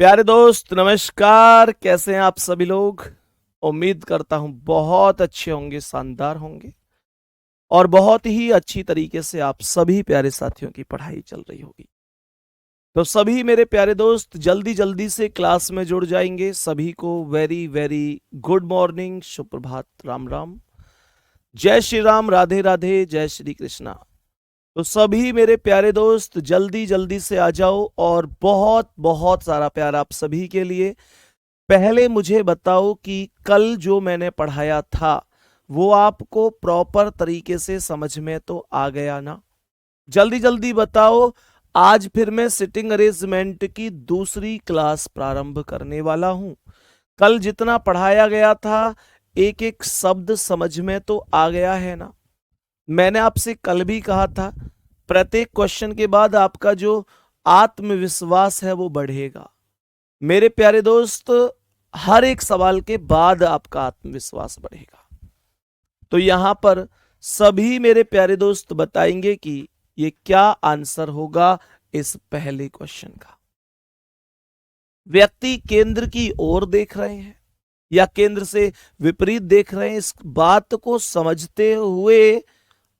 प्यारे दोस्त नमस्कार। कैसे हैं आप सभी लोग। उम्मीद करता हूं बहुत अच्छे होंगे, शानदार होंगे और बहुत ही अच्छी तरीके से आप सभी प्यारे साथियों की पढ़ाई चल रही होगी। तो सभी मेरे प्यारे दोस्त जल्दी जल्दी से क्लास में जुड़ जाएंगे। सभी को वेरी वेरी गुड मॉर्निंग, सुप्रभात, राम राम, जय श्री राम, राधे राधे, जय श्री कृष्णा। तो सभी मेरे प्यारे दोस्त जल्दी जल्दी से आ जाओ और बहुत बहुत सारा प्यार आप सभी के लिए। पहले मुझे बताओ कि कल जो मैंने पढ़ाया था वो आपको प्रॉपर तरीके से समझ में तो आ गया ना। जल्दी जल्दी बताओ। आज फिर मैं सिटिंग अरेंजमेंट की दूसरी क्लास प्रारंभ करने वाला हूं। कल जितना पढ़ाया गया था एक एक शब्द समझ में तो आ गया है ना। मैंने आपसे कल भी कहा था प्रत्येक क्वेश्चन के बाद आपका जो आत्मविश्वास है वो बढ़ेगा। मेरे प्यारे दोस्त हर एक सवाल के बाद आपका आत्मविश्वास बढ़ेगा। तो यहां पर सभी मेरे प्यारे दोस्त बताएंगे कि ये क्या आंसर होगा इस पहले क्वेश्चन का। व्यक्ति केंद्र की ओर देख रहे हैं या केंद्र से विपरीत देख रहे हैं, इस बात को समझते हुए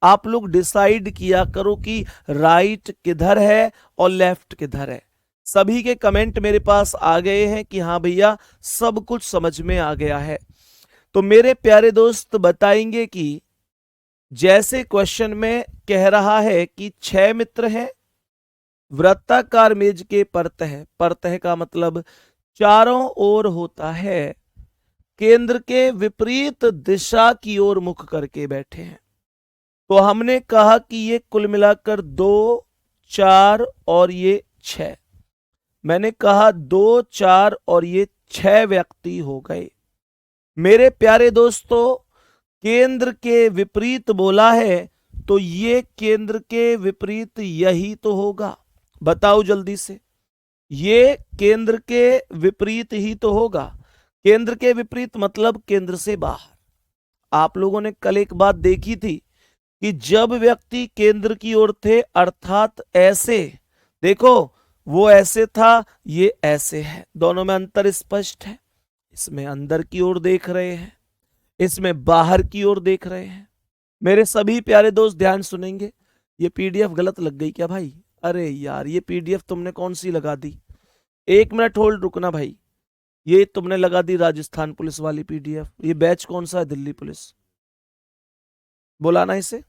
आप लोग डिसाइड किया करो कि राइट किधर है और लेफ्ट किधर है। सभी के कमेंट मेरे पास आ गए हैं कि हाँ भैया सब कुछ समझ में आ गया है। तो मेरे प्यारे दोस्त बताएंगे कि जैसे क्वेश्चन में कह रहा है कि 6 मित्र हैं, वृत्ताकार मेज के परतः, परतः का मतलब चारों ओर होता है, केंद्र के विपरीत दिशा की ओर मुख करके बैठे हैं। तो हमने कहा कि ये कुल मिलाकर 2, 4 और ये 6। मैंने कहा 2, 4 और ये 6 व्यक्ति हो गए। मेरे प्यारे दोस्तों केंद्र के विपरीत बोला है तो ये केंद्र के विपरीत यही तो होगा। बताओ जल्दी से, ये केंद्र के विपरीत ही तो होगा। केंद्र के विपरीत मतलब केंद्र से बाहर। आप लोगों ने कल एक बात देखी थी कि जब व्यक्ति केंद्र की ओर थे अर्थात ऐसे, देखो वो ऐसे था, ये ऐसे है, दोनों में अंतर स्पष्ट है। इसमें अंदर की ओर देख रहे हैं, इसमें बाहर की ओर देख रहे हैं। मेरे सभी प्यारे दोस्त ध्यान सुनेंगे। ये पीडीएफ गलत लग गई क्या भाई? अरे यार ये पीडीएफ तुमने कौन सी लगा दी? 1 मिनट होल्ड रुकना भाई। ये तुमने लगा दी राजस्थान पुलिस वाली पीडीएफ। ये बैच कौन सा है? दिल्ली पुलिस। बुलाना इसे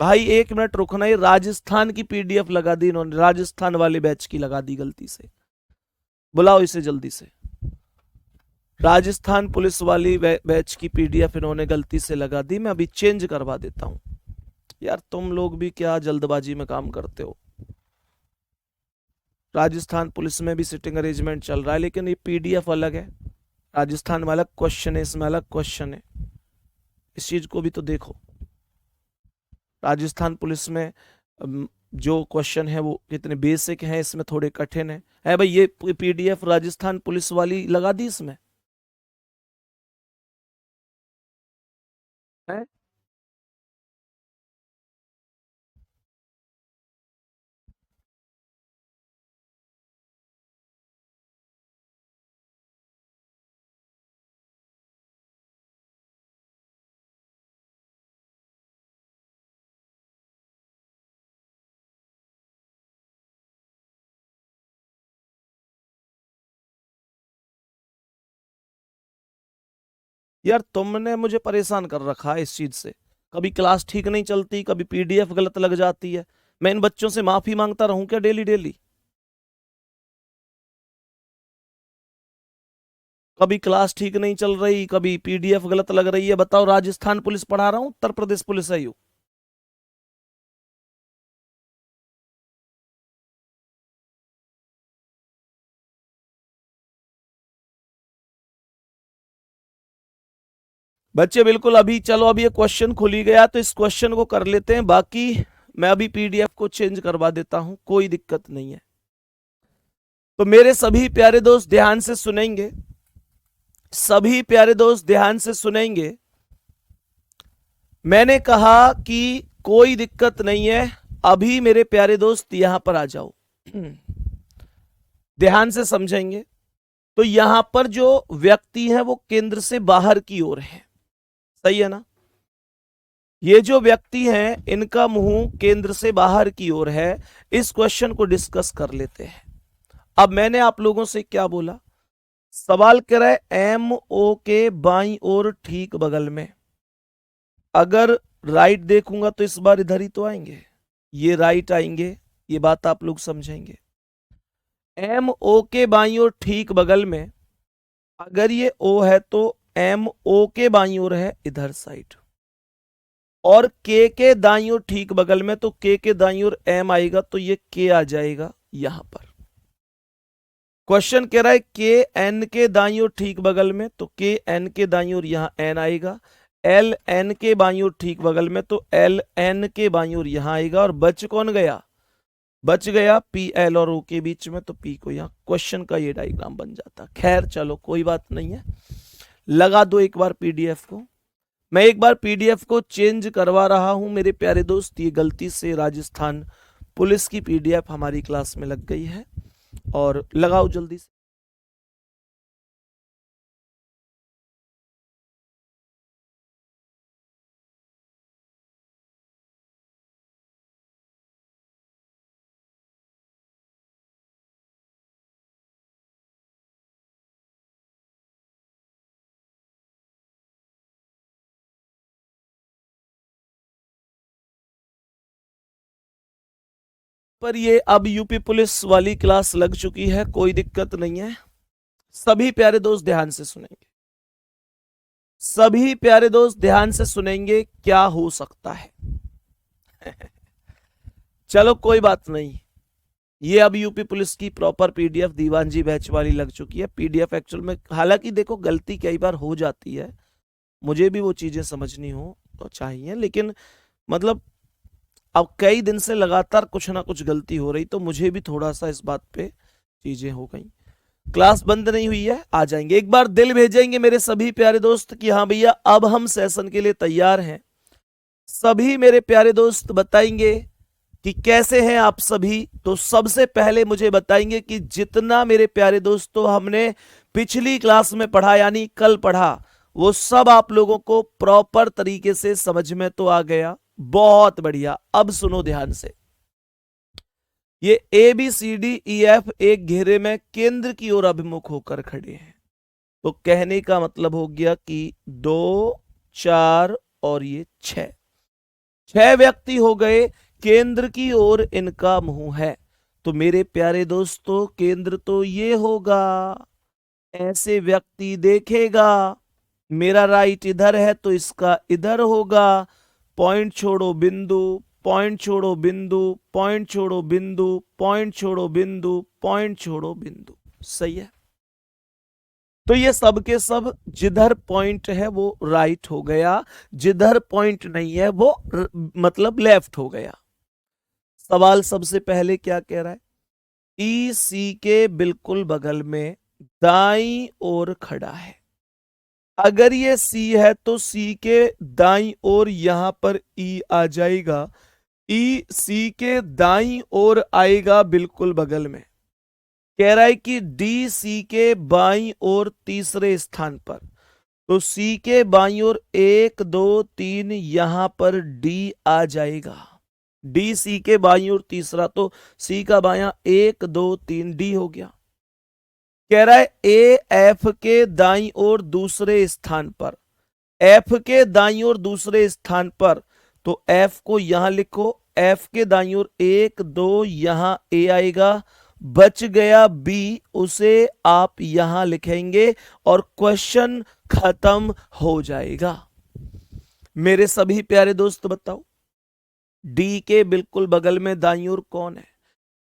भाई। 1 मिनट रुकना। ही राजस्थान की पीडीएफ लगा दी इन्होंने, राजस्थान वाले बैच की लगा दी गलती से। बुलाओ इसे जल्दी से। राजस्थान पुलिस वाली बैच की पीडीएफ इन्होंने गलती से लगा दी। मैं अभी चेंज करवा देता हूं। यार तुम लोग भी क्या जल्दबाजी में काम करते हो। राजस्थान पुलिस में भी सिटिंग अरेंजमेंट चल रहा है लेकिन ये पीडीएफ अलग है। राजस्थान में अलग क्वेश्चन है, इसमें अलग क्वेश्चन है। इस चीज को भी तो देखो। राजस्थान पुलिस में जो क्वेश्चन है वो कितने बेसिक हैं, इसमें थोड़े कठिन है भाई। ये पीडीएफ राजस्थान पुलिस वाली लगा दी इसमें है। यार तुमने मुझे परेशान कर रखा है इस चीज से। कभी क्लास ठीक नहीं चलती, कभी पीडीएफ गलत लग जाती है। मैं इन बच्चों से माफी मांगता रहूं क्या डेली डेली? कभी क्लास ठीक नहीं चल रही, कभी पीडीएफ गलत लग रही है। बताओ राजस्थान पुलिस पढ़ा रहा हूं, उत्तर प्रदेश पुलिस आई हूं। बच्चे बिल्कुल अभी चलो, अभी ये क्वेश्चन खुल ही गया तो इस क्वेश्चन को कर लेते हैं। बाकी मैं अभी पीडीएफ को चेंज करवा देता हूं, कोई दिक्कत नहीं है। तो मेरे सभी प्यारे दोस्त ध्यान से सुनेंगे। सभी प्यारे दोस्त ध्यान से सुनेंगे। मैंने कहा कि कोई दिक्कत नहीं है। अभी मेरे प्यारे दोस्त यहां पर आ जाओ। ध्यान से समझेंगे तो यहां पर जो व्यक्ति है वो केंद्र से बाहर की ओर है, सही है ना। ये जो व्यक्ति हैं इनका मुंह केंद्र से बाहर की ओर है। इस क्वेश्चन को डिस्कस कर लेते हैं। अब मैंने आप लोगों से क्या बोला, सवाल कह रहा है एम ओ के बाईं ओर ठीक बगल में। अगर राइट देखूंगा तो इस बार इधर ही तो आएंगे, ये राइट आएंगे, ये बात आप लोग समझेंगे। एम ओ के बाईं ओर ठीक बगल में अगर ये ओ है तो एम ओ के बाईं ओर है इधर साइड, और के दाईं ओर ठीक बगल में तो के दाईं ओर एम आएगा तो ये के आ जाएगा यहां पर। क्वेश्चन कह रहा है के एन के दाईं ओर ठीक बगल में तो के एन के दाईं ओर यहां एन आएगा, एल एन के बाईं ओर ठीक बगल में तो एल एन के बाईं ओर यहां आएगा, और बच कौन गया, बच गया पी एल और ओ के बीच में, तो पी को यहां, क्वेश्चन का ये डायग्राम बन जाता। खैर चलो कोई बात नहीं है, लगा दो एक बार पीडीएफ को। मैं एक बार पीडीएफ को चेंज करवा रहा हूं मेरे प्यारे दोस्त, ये गलती से राजस्थान पुलिस की पीडीएफ हमारी क्लास में लग गई है, और लगाओ जल्दी से। पर ये अब यूपी पुलिस वाली क्लास लग चुकी है, कोई दिक्कत नहीं है। सभी प्यारे दोस्त ध्यान से सुनेंगे, सभी प्यारे दोस्त ध्यान से सुनेंगे क्या हो सकता है। चलो कोई बात नहीं, ये अब यूपी पुलिस की प्रॉपर पीडीएफ दीवान जी बैच वाली लग चुकी है। पीडीएफ एक्चुअल में, हालांकि देखो गलती कई बार हो जाती है, मुझे भी वो चीजें समझनी हो तो चाहिए, लेकिन मतलब अब कई दिन से लगातार कुछ ना कुछ गलती हो रही, तो मुझे भी थोड़ा सा इस बात पे चीजें हो गई। क्लास बंद नहीं हुई है, आ जाएंगे। एक बार दिल भेजेंगे मेरे सभी प्यारे दोस्त कि हाँ भैया अब हम सेशन के लिए तैयार हैं। सभी मेरे प्यारे दोस्त बताएंगे कि कैसे हैं आप सभी। तो सबसे पहले मुझे बताएंगे कि जितना मेरे प्यारे दोस्तों हमने पिछली क्लास में पढ़ा, यानी कल पढ़ा, वो सब आप लोगों को प्रॉपर तरीके से समझ में तो आ गया। बहुत बढ़िया। अब सुनो ध्यान से, ये A B C D E F एक घेरे में केंद्र की ओर अभिमुख होकर खड़े हैं, तो कहने का मतलब हो गया कि 2 4 और ये 6 व्यक्ति हो गए, केंद्र की ओर इनका मुंह है। तो मेरे प्यारे दोस्तों केंद्र तो ये होगा, ऐसे व्यक्ति देखेगा। मेरा राइट इधर है तो इसका इधर होगा। पॉइंट छोड़ो बिंदु, पॉइंट छोड़ो बिंदु, पॉइंट छोड़ो बिंदु, पॉइंट छोड़ो बिंदु, पॉइंट छोड़ो बिंदु, सही है। तो ये सब के सब जिधर पॉइंट है वो राइट हो गया, जिधर पॉइंट नहीं है वो मतलब लेफ्ट हो गया। सवाल सबसे पहले क्या कह रहा है, ई सी के बिल्कुल बगल में दाईं ओर खड़ा है। अगर ये सी है तो सी के दाईं ओर यहां पर ई आ जाएगा, ई सी के दाईं ओर आएगा बिल्कुल बगल में। कह रहा है कि डी सी के बाईं ओर तीसरे स्थान पर, तो सी के बाईं ओर 1 2 3 यहां पर डी आ जाएगा। डी सी के बाईं ओर तीसरा, तो सी का बायां 1 2 3 डी हो गया। कह रहा है ए एफ के दाईं ओर दूसरे स्थान पर, एफ के दाईं ओर दूसरे स्थान पर, तो एफ को यहां लिखो, एफ के दाईं ओर 1 2 यहां ए आएगा, बच गया बी, उसे आप यहां लिखेंगे और क्वेश्चन खत्म हो जाएगा। मेरे सभी प्यारे दोस्त बताओ डी के बिल्कुल बगल में दाईं ओर कौन है,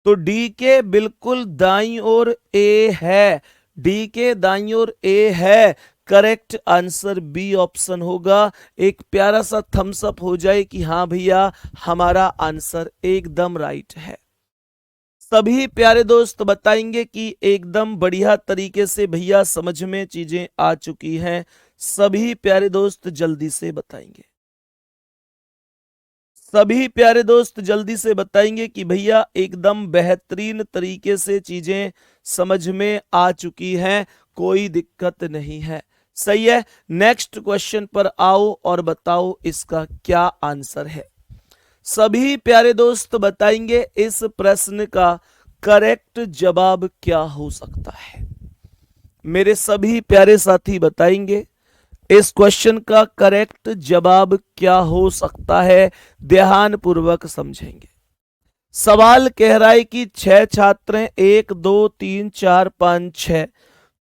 तो डी के बिल्कुल दाईं ओर ए है, डी के दाईं ओर ए है। करेक्ट आंसर बी ऑप्शन होगा। एक प्यारा सा थम्स अप हो जाए कि हाँ भैया हमारा आंसर एकदम राइट है। सभी प्यारे दोस्त बताएंगे कि एकदम बढ़िया तरीके से भैया समझ में चीजें आ चुकी हैं। सभी प्यारे दोस्त जल्दी से बताएंगे, सभी प्यारे दोस्त जल्दी से बताएंगे कि भैया एकदम बेहतरीन तरीके से चीजें समझ में आ चुकी हैं, कोई दिक्कत नहीं है। सही है। नेक्स्ट क्वेश्चन पर आओ और बताओ इसका क्या आंसर है। सभी प्यारे दोस्त बताएंगे इस प्रश्न का करेक्ट जवाब क्या हो सकता है। मेरे सभी प्यारे साथी बताएंगे इस क्वेश्चन का करेक्ट जवाब क्या हो सकता है। ध्यान पूर्वक समझेंगे। सवाल कह रहा है कि 6 छात्र हैं, 1 2 3 4 5 6,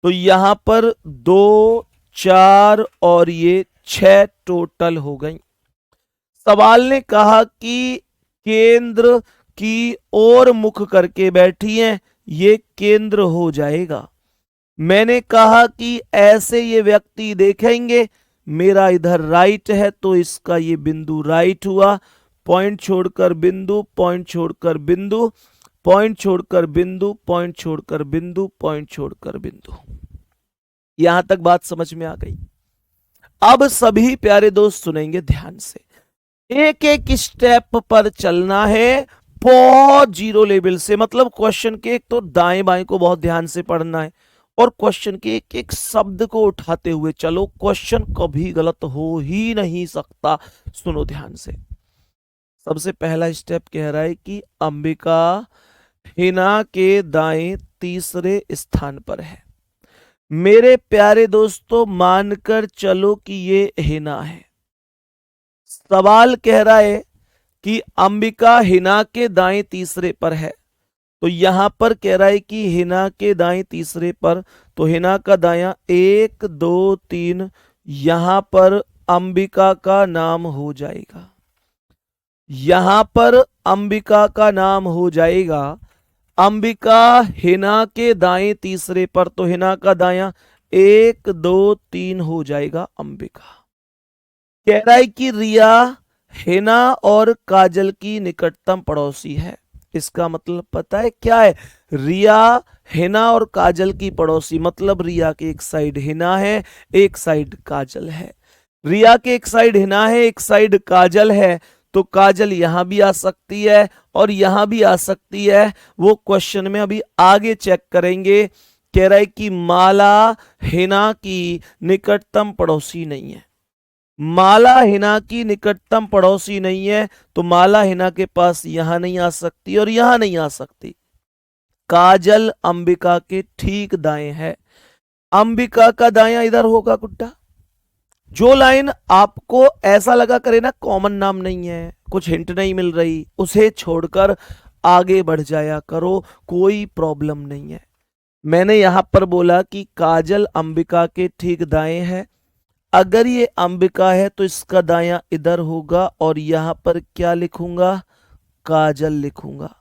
तो यहां पर 2 4 और ये 6 टोटल हो गई। सवाल ने कहा कि केंद्र की ओर मुख करके बैठी हैं, ये केंद्र हो जाएगा। मैंने कहा कि ऐसे ये व्यक्ति देखेंगे, मेरा इधर राइट है तो इसका ये बिंदु राइट हुआ। पॉइंट छोड़कर बिंदु, पॉइंट छोड़कर बिंदु, पॉइंट छोड़कर बिंदु, पॉइंट छोड़कर बिंदु, पॉइंट छोड़कर बिंदु। यहां तक बात समझ में आ गई। अब सभी प्यारे दोस्त सुनेंगे ध्यान से, एक एक स्टेप पर चलना है बहुत जीरो लेवल से। मतलब क्वेश्चन के एक तो दाएं बाएं को बहुत ध्यान से पढ़ना है और क्वेश्चन के एक एक शब्द को उठाते हुए चलो। क्वेश्चन कभी गलत हो ही नहीं सकता। सुनो ध्यान से। सबसे पहला स्टेप कह रहा है कि अंबिका हिना के दाएं तीसरे स्थान पर है। मेरे प्यारे दोस्तों मानकर चलो कि ये हिना है। सवाल कह रहा है कि अंबिका हिना के दाएं तीसरे पर है, तो यहां पर कह रहा है कि हिना के दाएं तीसरे पर, तो हिना का दायां 1 2 3, यहां पर अंबिका का नाम हो जाएगा। यहां पर अंबिका का नाम हो जाएगा। अंबिका हिना के दाएं तीसरे पर, तो हिना का दायां 1 2 3 हो जाएगा अंबिका। कह रहा है कि रिया हिना और काजल की निकटतम पड़ोसी है। इसका मतलब पता है क्या है? रिया हिना और काजल की पड़ोसी, मतलब रिया के एक साइड हिना है, एक साइड काजल है। रिया के एक साइड हिना है, एक साइड काजल है, तो काजल यहां भी आ सकती है और यहां भी आ सकती है। वो क्वेश्चन में अभी आगे चेक करेंगे। कह रहा है कि माला हिना की निकटतम पड़ोसी नहीं है। माला हिना की निकटतम पड़ोसी नहीं है, तो माला हिना के पास यहां नहीं आ सकती और यहां नहीं आ सकती। काजल अंबिका के ठीक दाएं है। अंबिका का दायां इधर होगा गुड्डा। जो लाइन आपको ऐसा लगा करे ना कॉमन नाम नहीं है, कुछ हिंट नहीं मिल रही, उसे छोड़कर आगे बढ़ जाया करो, कोई प्रॉब्लम नहीं है। मैंने यहां पर बोला कि काजल अंबिका के ठीक दाएं है। अगर ये अंबिका है तो इसका दायां इधर होगा और यहां पर क्या लिखूंगा? काजल लिखूंगा।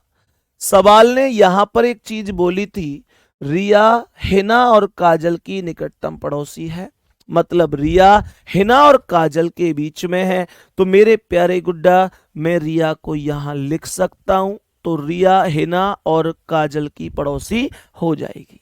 सवाल ने यहां पर एक चीज बोली थी, रिया हिना और काजल की निकटतम पड़ोसी है, मतलब रिया हिना और काजल के बीच में है। तो मेरे प्यारे गुड्डा मैं रिया को यहां लिख सकता हूं, तो रिया हिना और काजल की पड़ोसी हो जाएगी।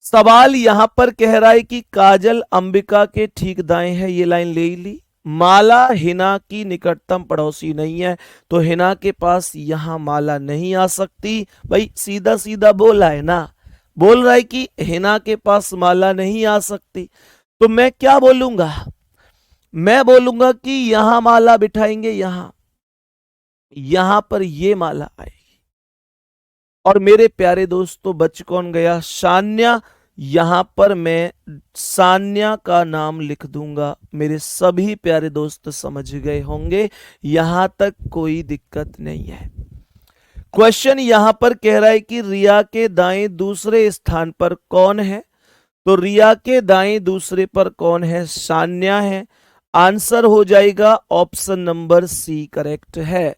सवाल यहां पर कह रहा है कि काजल अंबिका के ठीक दाएं है, ये लाइन ले ली। माला हिना की निकटतम पड़ोसी नहीं है, तो हिना के पास यहां माला नहीं आ सकती। भाई सीधा सीधा बोला है ना, बोल रहा है कि हिना के पास माला नहीं आ सकती। तो मैं क्या बोलूंगा? मैं बोलूंगा कि यहां माला बिठाएंगे, यहां पर ये माला आएगी। और मेरे प्यारे दोस्तों बच कौन गया? सान्या। यहां पर मैं सान्या का नाम लिख दूंगा। मेरे सभी प्यारे दोस्त समझ गए होंगे, यहां तक कोई दिक्कत नहीं है। क्वेश्चन यहां पर कह रहा है कि रिया के दाएं दूसरे स्थान पर कौन है? तो रिया के दाएं दूसरे पर कौन है? सान्या है। आंसर हो जाएगा ऑप्शन नंबर सी करेक्ट है।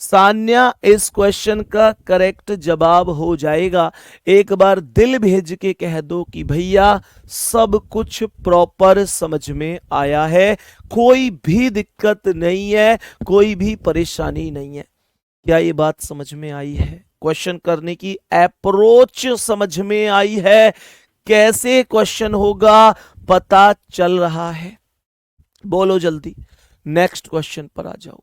सान्या इस क्वेश्चन का करेक्ट जवाब हो जाएगा। एक बार दिल भेज के कह दो कि भैया सब कुछ प्रॉपर समझ में आया है, कोई भी दिक्कत नहीं है, कोई भी परेशानी नहीं है। क्या ये बात समझ में आई है? क्वेश्चन करने की अप्रोच समझ में आई है, कैसे क्वेश्चन होगा पता चल रहा है? बोलो जल्दी, नेक्स्ट क्वेश्चन पर आ जाओ।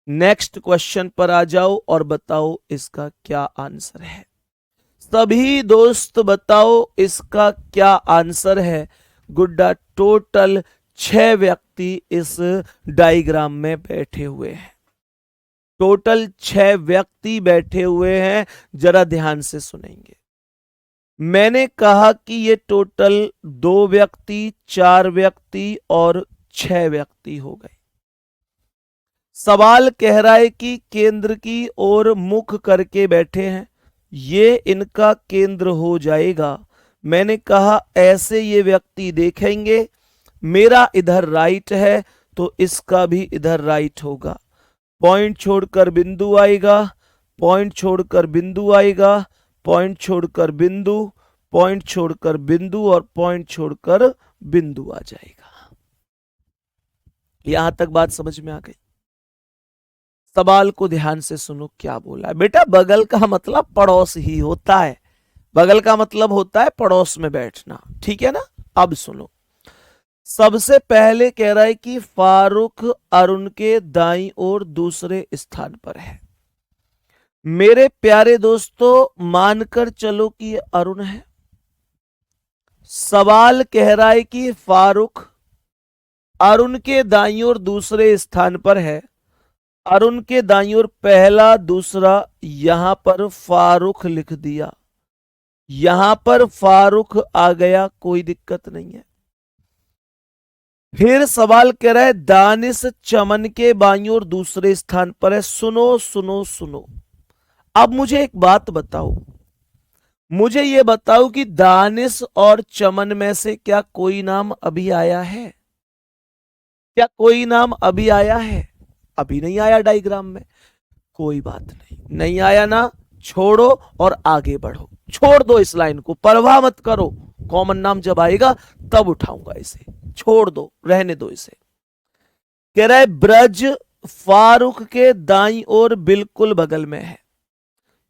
नेक्स्ट क्वेश्चन पर आ जाओ और बताओ इसका क्या आंसर है। सभी दोस्त बताओ इसका क्या आंसर है। गुड्डा, टोटल 6 व्यक्ति इस डायग्राम में बैठे हुए हैं। टोटल 6 व्यक्ति बैठे हुए हैं। जरा ध्यान से सुनेंगे। मैंने कहा कि ये टोटल 2 व्यक्ति, 4 व्यक्ति और 6 व्यक्ति हो गए। सवाल कह रहा है कि केंद्र की ओर मुख करके बैठे हैं, ये इनका केंद्र हो जाएगा। मैंने कहा ऐसे ये व्यक्ति देखेंगे, मेरा इधर राइट है तो इसका भी इधर राइट होगा। पॉइंट छोड़कर बिंदु आएगा, पॉइंट छोड़कर बिंदु आएगा, पॉइंट छोड़कर बिंदु, पॉइंट छोड़कर बिंदु और पॉइंट छोड़कर बिंदु आ जाएगा। यहां तक बात समझ में आ गई। सवाल को ध्यान से सुनो क्या बोला है। बेटा बगल का मतलब पड़ोस ही होता है, बगल का मतलब होता है पड़ोस में बैठना, ठीक है ना। अब सुनो, सबसे पहले कह रहा है कि फारूक अरुण के दाईं ओर दूसरे स्थान पर है। मेरे प्यारे दोस्तों मानकर चलो कि ये अरुण है। सवाल कह रहा है कि फारूक अरुण के दाईं ओर दूसरे स्थान पर है। अरुण के दाईं ओर पहला, दूसरा, यहां पर फारूक लिख दिया, यहां पर फारूक आ गया, कोई दिक्कत नहीं है। फिर सवाल कह रहा है दानिश चमन के बाईं ओर दूसरे स्थान पर है। सुनो सुनो सुनो, अब मुझे एक बात बताओ, मुझे यह बताओ कि दानिश और चमन में से क्या कोई नाम अभी आया है? क्या कोई नाम अभी आया है? अभी नहीं आया डायग्राम में। कोई बात नहीं, नहीं आया ना, छोड़ो और आगे बढ़ो। छोड़ दो इस लाइन को, परवाह मत करो, कॉमन नाम जब आएगा तब उठाऊंगा इसे। छोड़ दो, रहने दो इसे। कह रहा है ब्रज फारूक के दाईं ओर बिल्कुल बगल में है,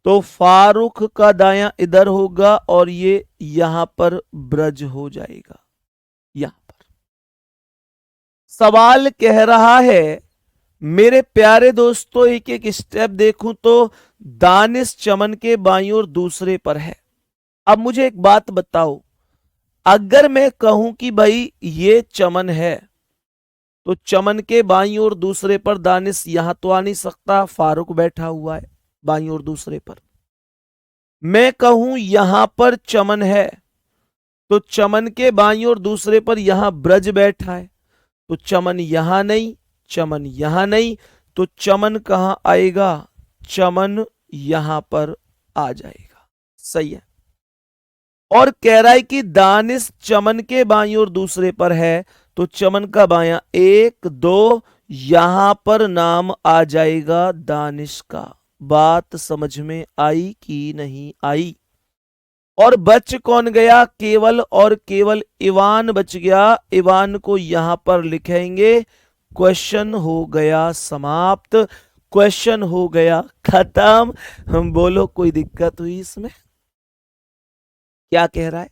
तो फारूक का दायां इधर होगा और ये यहां पर ब्रज हो जाएगा। यहां पर सवाल कह रहा है, मेरे प्यारे दोस्तों एक एक स्टेप देखूं तो दानिश चमन के बाईं ओर दूसरे पर है। अब मुझे एक बात बताओ, अगर मैं कहूं कि भाई ये चमन है तो चमन के बाईं ओर दूसरे पर दानिश यहां तो आ नहीं सकता, फारूक बैठा हुआ है बाईं ओर दूसरे पर। मैं कहूं यहां पर चमन है तो चमन के बाईं ओर दूसरे पर यहां ब्रज बैठा है, तो चमन यहां नहीं, चमन यहां नहीं, तो चमन कहां आएगा? चमन यहां पर आ जाएगा। सही है। और कह रहा है कि दानिश चमन के बाईं ओर दूसरे पर है, तो चमन का बायां 1 2, यहां पर नाम आ जाएगा दानिश का। बात समझ में आई कि नहीं आई? और बच कौन गया? केवल और केवल इवान बच गया। इवान को यहां पर लिखेंगे। क्वेश्चन हो गया समाप्त, क्वेश्चन हो गया खत्म। हम बोलो कोई दिक्कत हुई इसमें? क्या कह रहा है?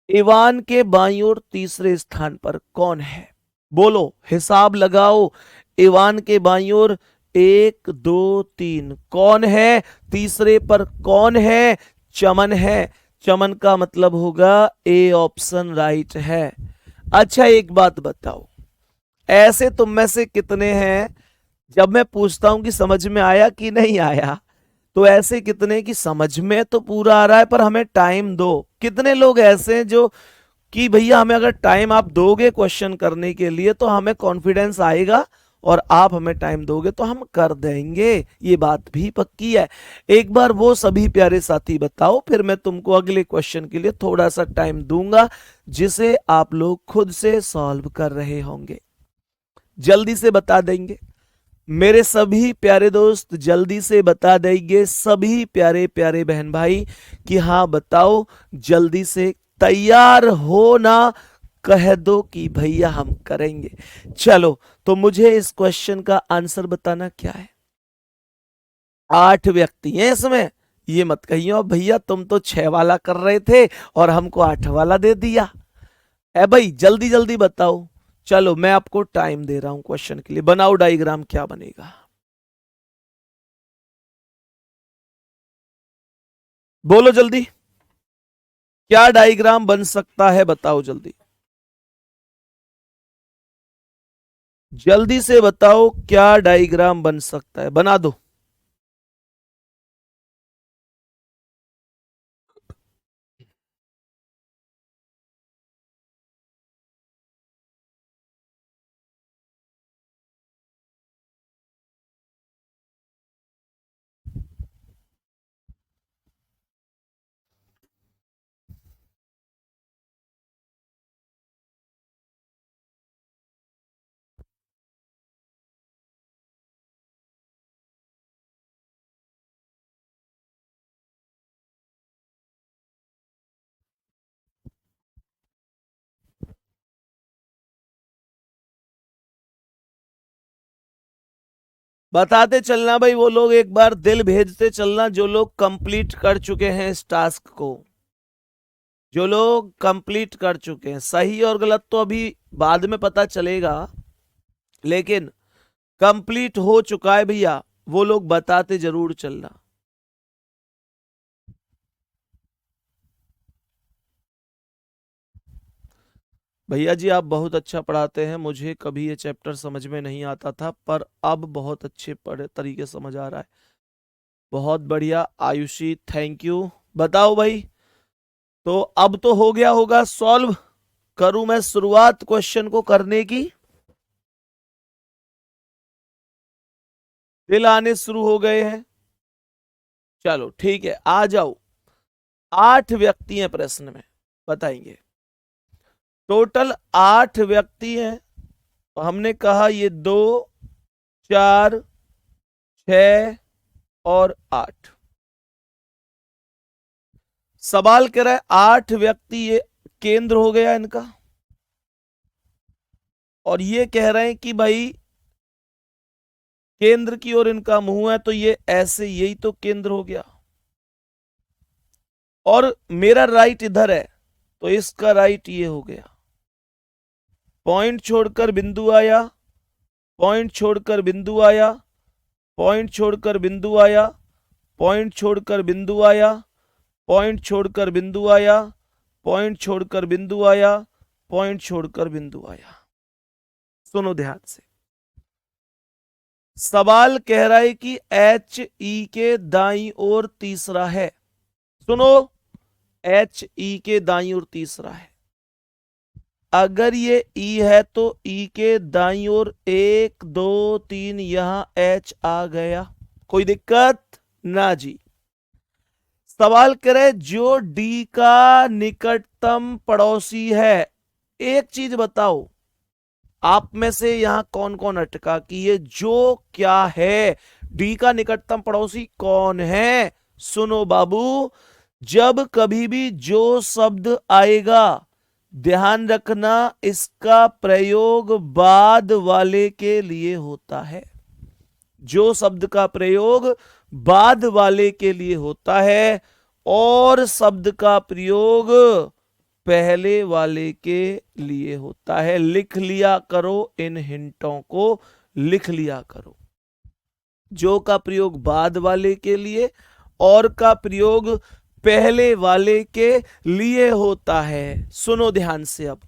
इवान के बाईं ओर तीसरे स्थान पर कौन है? बोलो, हिसाब लगाओ। इवान के बाईं ओर 1 2 3 कौन है? तीसरे पर कौन है? चमन है। चमन का मतलब होगा ए ऑप्शन राइट है। अच्छा एक बात बताओ, ऐसे तुम में से कितने हैं जब मैं पूछता हूं कि समझ में आया कि नहीं आया, तो ऐसे कितने की समझ में तो पूरा आ रहा है पर हमें टाइम दो? कितने लोग ऐसे हैं जो कि भैया हमें अगर टाइम आप दोगे क्वेश्चन करने के लिए तो हमें कॉन्फिडेंस आएगा और आप हमें टाइम दोगे तो हम कर देंगे, ये बात भी पक्की है। एक बार वो सभी प्यारे साथी बताओ, फिर मैं तुमको अगले क्वेश्चन के लिए थोड़ा सा टाइम दूंगा जिसे आप लोग खुद से सॉल्व कर रहे होंगे। जल्दी से बता देंगे मेरे सभी प्यारे दोस्त, जल्दी से बता देंगे सभी प्यारे प्यारे बहन भाई कि हाँ बताओ, जल्दी से तैयार हो ना, कह दो कि भैया हम करेंगे। चलो तो मुझे इस क्वेश्चन का आंसर बताना क्या है। 8 व्यक्ति हैं इसमें, ये मत कहियो भैया तुम तो 6 वाला कर रहे थे और हमको 8 वाला दे दिया है। भाई जल्दी जल्दी बताओ। चलो मैं आपको टाइम दे रहा हूं क्वेश्चन के लिए। बनाओ डायग्राम, क्या बनेगा? बोलो जल्दी, क्या डायग्राम बन सकता है, बताओ जल्दी, जल्दी से बताओ क्या डायग्राम बन सकता है, बना दो। बताते चलना भाई, वो लोग एक बार दिल भेजते चलना जो लोग कंप्लीट कर चुके हैं इस टास्क को, जो लोग कंप्लीट कर चुके हैं। सही और गलत तो अभी बाद में पता चलेगा, लेकिन कंप्लीट हो चुका है भैया, वो लोग बताते जरूर चलना। भैया जी आप बहुत अच्छा पढ़ाते हैं, मुझे कभी ये चैप्टर समझ में नहीं आता था, पर अब बहुत अच्छे पढ़े तरीके समझ आ रहा है। बहुत बढ़िया आयुषी, थैंक यू। बताओ भाई, तो अब तो हो गया होगा सॉल्व, करूं मैं शुरुआत क्वेश्चन को करने की? दिल आने शुरू हो गए हैं, चलो ठीक है, आ जाओ। 8 व्यक्ति हैं प्रश्न में, बताएंगे। टोटल 8 व्यक्ति हैं, तो हमने कहा ये 2, 4, 6 और 8। सवाल कह रहा है 8 व्यक्ति, ये केंद्र हो गया इनका, और ये कह रहे हैं कि भाई केंद्र की ओर इनका मुंह है, तो ये ऐसे, यही तो केंद्र हो गया। और मेरा राइट इधर है, तो इसका राइट ये हो गया। पॉइंट छोड़कर बिंदु आया, पॉइंट छोड़कर बिंदु आया, पॉइंट छोड़कर बिंदु आया, पॉइंट छोड़कर बिंदु आया, पॉइंट छोड़कर बिंदु आया, पॉइंट छोड़कर बिंदु आया, पॉइंट छोड़कर बिंदु आया। सुनो ध्यान से, सवाल कह रहा है कि एच ई के दाईं ओर तीसरा है। सुनो, एच ई के दाईं ओर तीसरा है। अगर ये ई है तो ई के दाईं ओर 1 2 3 यहां एच आ गया, कोई दिक्कत ना जी। सवाल करे जो डी का निकटतम पड़ोसी है, एक चीज बताओ, आप में से यहां कौन कौन अटका कि ये जो क्या है, डी का निकटतम पड़ोसी कौन है? सुनो बाबू, जब कभी भी जो शब्द आएगा, ध्यान रखना इसका प्रयोग बाद वाले के लिए होता है। जो शब्द का प्रयोग बाद वाले के लिए होता है, और शब्द का प्रयोग पहले वाले के लिए होता है। लिख लिया करो, इन हिंटों को लिख लिया करो। जो का प्रयोग बाद वाले के लिए, और का प्रयोग पहले वाले के लिए होता है। सुनो ध्यान से अब,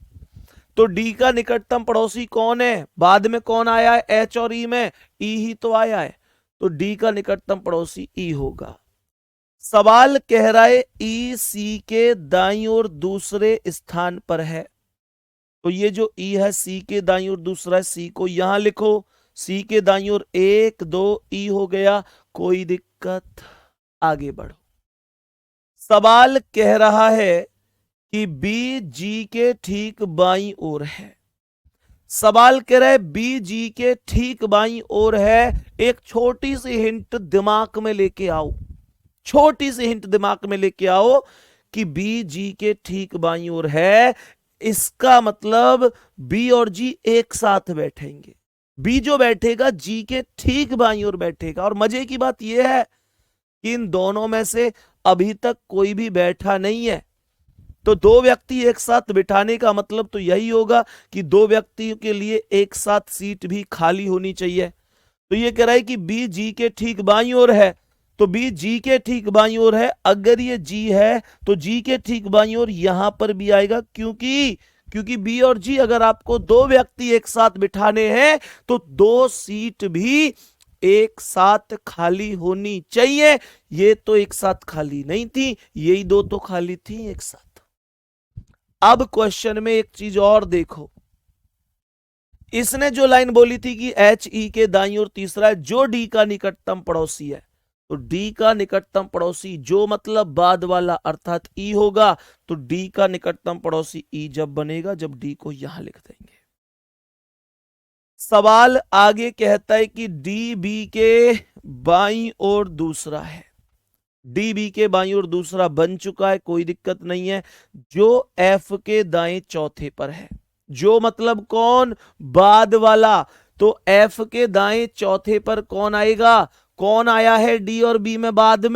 तो डी का निकटतम पड़ोसी कौन है? बाद में कौन आया है? एच और ई में ई ही तो आया है, तो डी का निकटतम पड़ोसी ई होगा। सवाल कह रहा है ई सी के दाईं ओर दूसरे स्थान पर है, तो ये जो ई है सी के दाईं ओर दूसरा है, सी को यहां लिखो। सी के दाईं ओर 1 2 ई हो गया, कोई दिक्कत, आगे बढ़ो। सवाल कह रहा है कि बी जी के ठीक बाईं ओर है। सवाल कह रहा है बी जी के ठीक बाईं ओर है। एक छोटी सी हिंट दिमाग में लेके आओ, छोटी सी हिंट दिमाग में लेके आओ कि बी जी के ठीक बाईं ओर है, इसका मतलब बी और जी एक साथ बैठेंगे। बी जो बैठेगा जी के ठीक बाईं ओर बैठेगा। और मजे की बात यह है कि इन दोनों में से अभी तक कोई भी बैठा नहीं है, तो 2 व्यक्ति एक साथ बिठाने का मतलब तो यही होगा कि 2 व्यक्तियों के लिए एक साथ सीट भी खाली होनी चाहिए। तो ये कह रहा है कि बी जी के ठीक बाईं ओर है, तो बी जी के ठीक बाईं ओर है। अगर ये जी है तो जी के ठीक बाईं ओर यहां पर भी आएगा, क्योंकि बी और जी अगर आपको दो व्यक्ति एक साथ बिठाने हैं तो दो सीट भी एक साथ खाली होनी चाहिए। ये तो एक साथ खाली नहीं थी, यही दो तो खाली थी एक साथ। अब क्वेश्चन में एक चीज और देखो, इसने जो लाइन बोली थी कि एच ई के दाईं ओर तीसरा है जो डी का निकटतम पड़ोसी है, तो डी का निकटतम पड़ोसी जो मतलब बाद वाला अर्थात ई होगा, तो डी का निकटतम पड़ोसी ई जब बनेगा जब डी को यहां लिख देंगे। सवाल आगे कहता है कि डी बी के बाईं ओर दूसरा है। डी बी के बाईं ओर दूसरा बन चुका है, कोई दिक्कत नहीं है। जो एफ के दाएं चौथे पर है, जो मतलब कौन, बाद वाला, तो एफ के दाएं चौथे पर कौन आएगा, कौन आया है डी और बी में बाद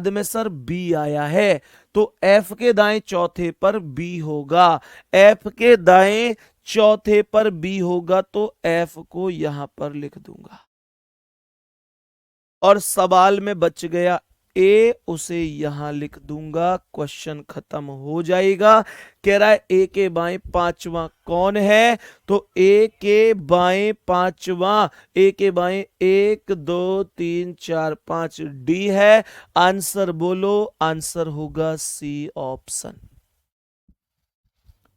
में सर बी आया है, तो एफ के दाएं चौथे पर बी होगा। एफ के दाएं चौथे पर बी होगा तो एफ को यहां पर लिख दूंगा और सवाल में बच गया ए, उसे यहां लिख दूंगा, क्वेश्चन खत्म हो जाएगा। कह रहा है ए के बाएं पांचवा कौन है, तो ए के बाएं पांचवा, ए के बाएं 1 2 3 4 5 डी है। आंसर बोलो, आंसर होगा सी ऑप्शन।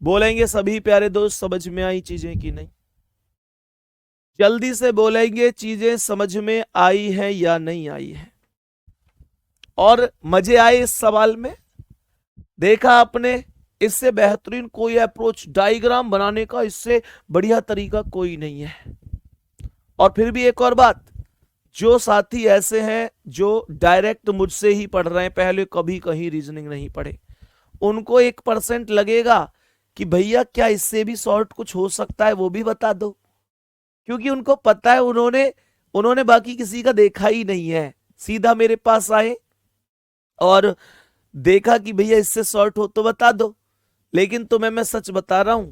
बोलेंगे सभी प्यारे दोस्त, समझ में आई चीजें कि नहीं? जल्दी से बोलेंगे चीजें समझ में आई है या नहीं आई है, और मजे आए इस सवाल में? देखा आपने, इससे बेहतरीन कोई अप्रोच डायग्राम बनाने का, इससे बढ़िया तरीका कोई नहीं है। और फिर भी एक और बात, जो साथी ऐसे हैं जो डायरेक्ट मुझसे ही पढ़ रहे हैं, पहले कभी कहीं रीजनिंग नहीं पढ़े, उनको 1% लगेगा कि भैया क्या इससे भी शॉर्ट कुछ हो सकता है, वो भी बता दो, क्योंकि उनको पता है, उन्होंने बाकी किसी का देखा ही नहीं है, सीधा मेरे पास आए और देखा कि भैया इससे शॉर्ट हो तो बता दो। लेकिन तुम्हें मैं सच बता रहा हूं,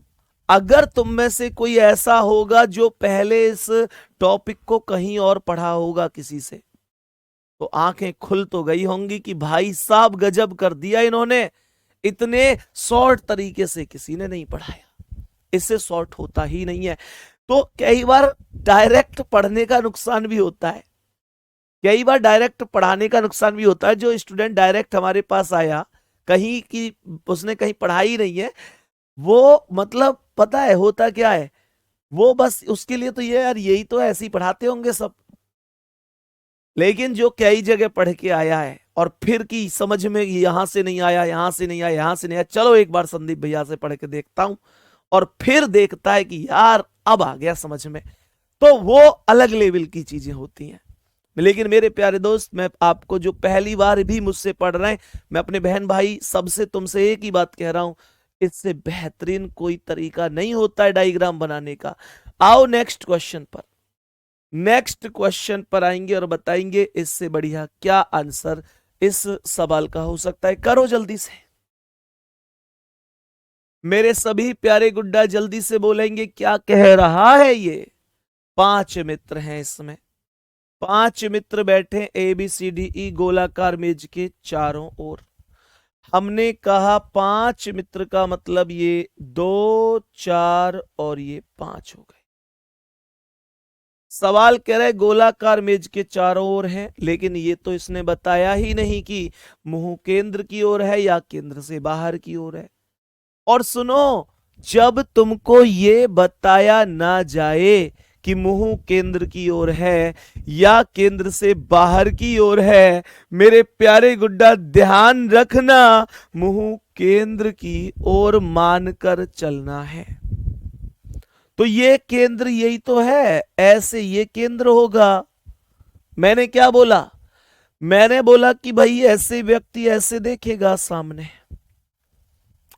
अगर तुम में से कोई ऐसा होगा जो पहले इस टॉपिक को कहीं और पढ़ा होगा किसी से, तो आंखें खुल तो गई होंगी कि भाई साहब गजब कर दिया इन्होंने, इतने शॉर्ट तरीके से किसी ने नहीं पढ़ाया, इससे शॉर्ट होता ही नहीं है। तो कई बार डायरेक्ट पढ़ने का नुकसान भी होता है, कई बार डायरेक्ट पढ़ाने का नुकसान भी होता है। जो स्टूडेंट डायरेक्ट हमारे पास आया, कहीं की उसने कहीं पढ़ाई नहीं है, वो मतलब पता है होता क्या है, वो बस उसके लिए तो ये यार यही तो है, ऐसे ही पढ़ाते होंगे सब। लेकिन जो कई जगह पढ़ के आया है और फिर की समझ में यहां से नहीं आया, यहां से नहीं आया, यहां से नहीं आया, चलो एक बार संदीप भैया से पढ़ के देखता हूं, और फिर देखता है कि यार अब आ गया समझ में, तो वो अलग लेवल की चीजें होती हैं। लेकिन मेरे प्यारे दोस्त, मैं आपको जो पहली बार भी मुझसे पढ़ रहे हैं, मैं अपने बहन भाई सबसे तुमसे एक ही बात कह रहा हूं, इससे बेहतरीन कोई तरीका नहीं होता है डायग्राम बनाने का। आओ नेक्स्ट क्वेश्चन पर, नेक्स्ट क्वेश्चन पर आएंगे और बताएंगे इससे बढ़िया क्या आंसर इस सवाल का हो सकता है। करो जल्दी से मेरे सभी प्यारे गुड्डा, जल्दी से बोलेंगे क्या कह रहा है ये। 5 मित्र हैं इसमें, 5 मित्र बैठे ABCDE गोलाकार मेज के चारों ओर। हमने कहा 5 मित्र का मतलब ये 2 4 और ये 5 हो गए। सवाल कह रहे गोलाकार मेज के चारों ओर है, लेकिन ये तो इसने बताया ही नहीं कि मुंह केंद्र की ओर है या केंद्र से बाहर की ओर है। और सुनो, जब तुमको ये बताया ना जाए कि मुंह केंद्र की ओर है या केंद्र से बाहर की ओर है, मेरे प्यारे गुड्डा ध्यान रखना, मुंह केंद्र की ओर मानकर चलना है। तो ये केंद्र यही तो है, ऐसे ये केंद्र होगा। मैंने क्या बोला, मैंने बोला कि भाई ऐसे व्यक्ति ऐसे देखेगा सामने,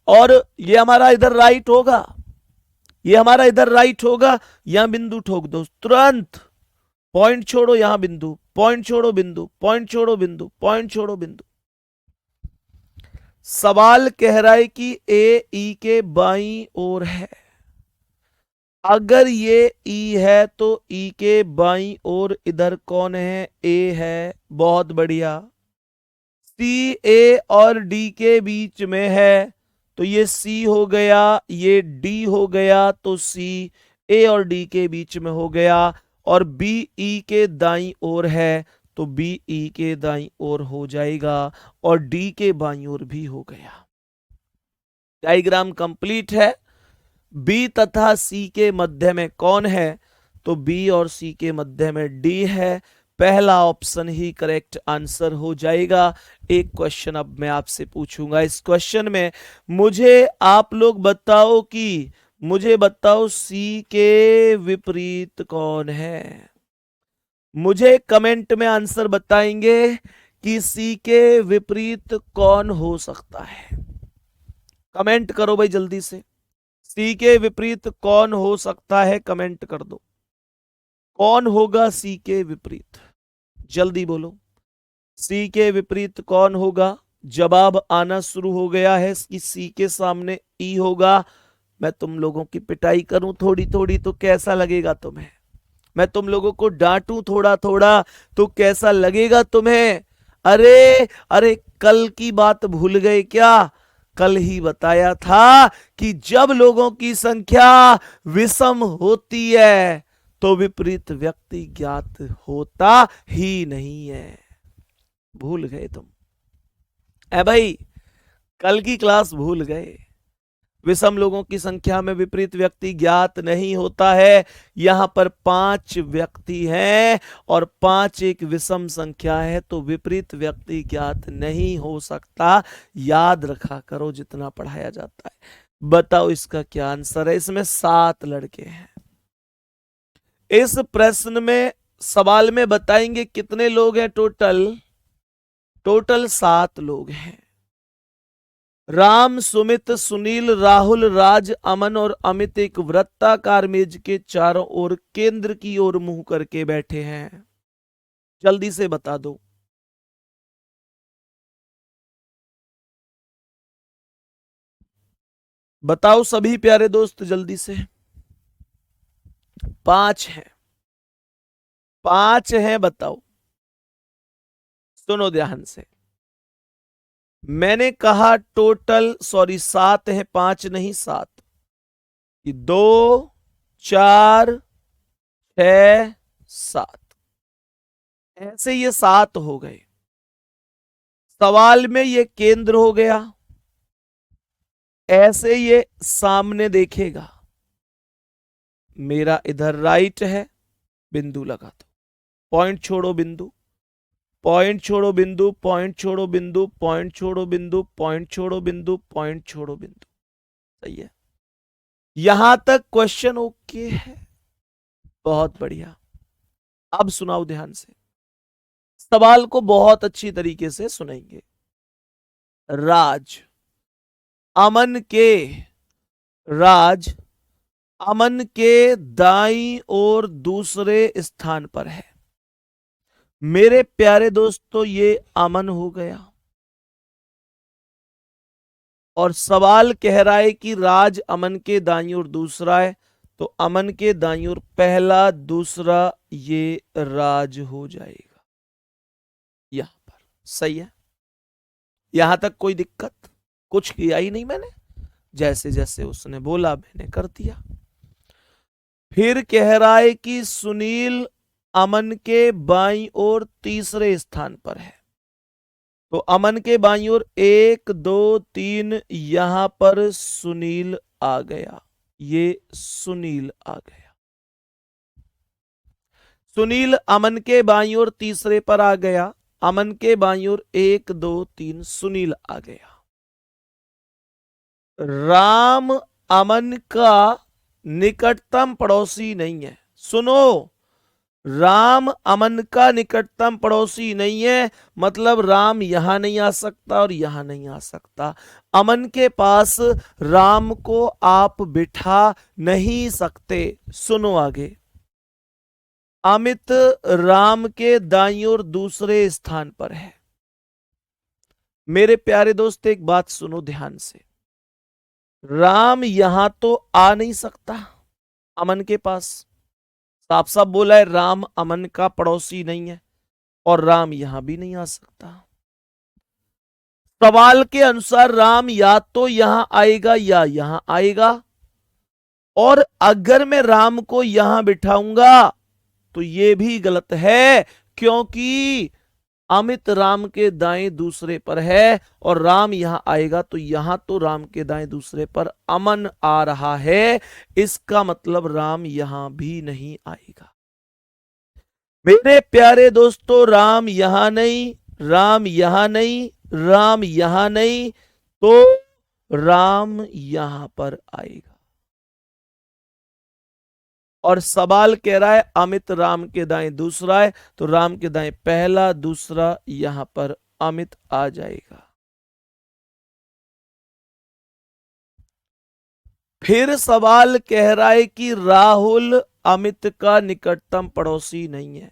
और ये हमारा इधर राइट होगा, ये हमारा इधर राइट होगा, यहां बिंदु ठोक दो तुरंत, पॉइंट छोड़ो, यहां बिंदु, पॉइंट छोड़ो बिंदु, पॉइंट छोड़ो बिंदु, पॉइंट छोड़ो बिंदु। सवाल कह रहा है कि ए ई के बाईं ओर है, अगर ये ई है तो ई के बाईं ओर इधर कौन है? ए है। बहुत बढ़िया। सी ए और डी के बीच में है तो ये सी हो गया, ये डी हो गया, तो सी ए और डी के बीच में हो गया। और बी ई के दाईं ओर है तो बी ई के दाईं ओर हो जाएगा और डी के बाईं ओर भी हो गया। डायग्राम कंप्लीट है। बी तथा सी के मध्य में कौन है? तो बी और सी के मध्य में डी है। पहला ऑप्शन ही करेक्ट आंसर हो जाएगा। एक क्वेश्चन अब मैं आपसे पूछूंगा। इस क्वेश्चन में मुझे आप लोग बताओ कि मुझे बताओ सी के विपरीत कौन है? मुझे कमेंट में आंसर बताएंगे कि सी के विपरीत कौन हो सकता है। कमेंट करो भाई जल्दी से। सी के विपरीत कौन हो सकता है? कमेंट कर दो। कौन होगा सी के विपरीत? जल्दी बोलो। सी के विपरीत कौन होगा? जवाब आना शुरू हो गया है कि सी के सामने ई होगा। मैं तुम लोगों की पिटाई करूं थोड़ी थोड़ी तो कैसा लगेगा तुम्हें? मैं तुम लोगों को डांटूं थोड़ा थोड़ा तो कैसा लगेगा तुम्हें? अरे अरे, कल की बात भूल गए क्या? कल ही बताया था कि जब लोगों की संख्या विषम होती है तो विपरीत व्यक्ति ज्ञात होता ही नहीं है। भूल गए तुम? ए भाई, कल की क्लास भूल गए? विषम लोगों की संख्या में विपरीत व्यक्ति ज्ञात नहीं होता है। यहां पर 5 व्यक्ति हैं और 5 एक विषम संख्या है तो विपरीत व्यक्ति ज्ञात नहीं हो सकता। याद रखा करो जितना पढ़ाया जाता है। बताओ इसका क्या आंसर है? इसमें 7 लड़के हैं। इस प्रश्न में सवाल में बताएंगे कितने लोग हैं टोटल? टोटल 7 लोग हैं। राम, सुमित, सुनील, राहुल, राज, अमन और अमित एक वृत्ताकार मेज के चारों ओर केंद्र की ओर मुंह करके बैठे हैं। जल्दी से बता दो। बताओ सभी प्यारे दोस्त जल्दी से। 5 हैं। 5 हैं, बताओ। सुनो ध्यान से। मैंने कहा टोटल, सॉरी 7 हैं, 5 नहीं 7। 2 4 6 7, ऐसे ये 7 हो गए। सवाल में ये केंद्र हो गया। ऐसे ये सामने देखेगा। मेरा इधर राइट है, बिंदु लगा दो। पॉइंट छोड़ो बिंदु, पॉइंट छोड़ो बिंदु, पॉइंट छोड़ो बिंदु, पॉइंट छोड़ो बिंदु, पॉइंट छोड़ो बिंदु, पॉइंट छोड़ो बिंदु। सही है। यहां तक क्वेश्चन ओके है? बहुत बढ़िया। अब सुनाओ ध्यान से। सवाल को बहुत अच्छी तरीके से सुनेंगे। राज, अमन के, राज अमन के दाईं ओर दूसरे स्थान पर है। मेरे प्यारे दोस्तों, ये अमन हो गया और सवाल कह रहा है कि राज अमन के दाईं ओर दूसरा है तो अमन के दाईं ओर पहला, दूसरा, ये राज हो जाएगा यहां पर। सही है? यहां तक कोई दिक्कत? कुछ किया ही नहीं मैंने, जैसे जैसे उसने बोला मैंने कर दिया। फिर कह रहा है कि सुनील अमन के बाईं ओर तीसरे स्थान पर है तो अमन के बाईं ओर 1 2 3, यहां पर सुनील आ गया। ये सुनील आ गया। सुनील अमन के बाईं ओर तीसरे पर आ गया। अमन के बाईं ओर 1 2 3, सुनील आ गया। राम अमन का निकटतम पड़ोसी नहीं है। सुनो, राम अमन का निकटतम पड़ोसी नहीं है, मतलब राम यहां नहीं आ सकता और यहां नहीं आ सकता। अमन के पास राम को आप बिठा नहीं सकते। सुनो आगे। अमित राम के दाईं ओर दूसरे स्थान पर है। मेरे प्यारे दोस्त एक बात सुनो ध्यान से। राम यहां तो आ नहीं सकता, अमन के पास। साफ साफ बोला है राम अमन का पड़ोसी नहीं है, और राम यहां भी नहीं आ सकता। सवाल के अनुसार राम या तो यहां आएगा या यहां आएगा, और अगर मैं राम को यहां बिठाऊंगा तो यह भी गलत है, क्योंकि अमित राम के दाएं दूसरे पर है, और राम यहां आएगा तो यहां तो राम के दाएं दूसरे पर अमन आ रहा है, इसका मतलब राम यहां भी नहीं आएगा। मेरे प्यारे दोस्तों, राम यहां नहीं, राम यहां नहीं, राम यहां नहीं, तो राम यहां पर आएगा। और सवाल कह रहा है अमित राम के दाएं दूसरा है, तो राम के दाएं पहला दूसरा, यहां पर अमित आ जाएगा। फिर सवाल कह रहा है कि राहुल अमित का निकटतम पड़ोसी नहीं है,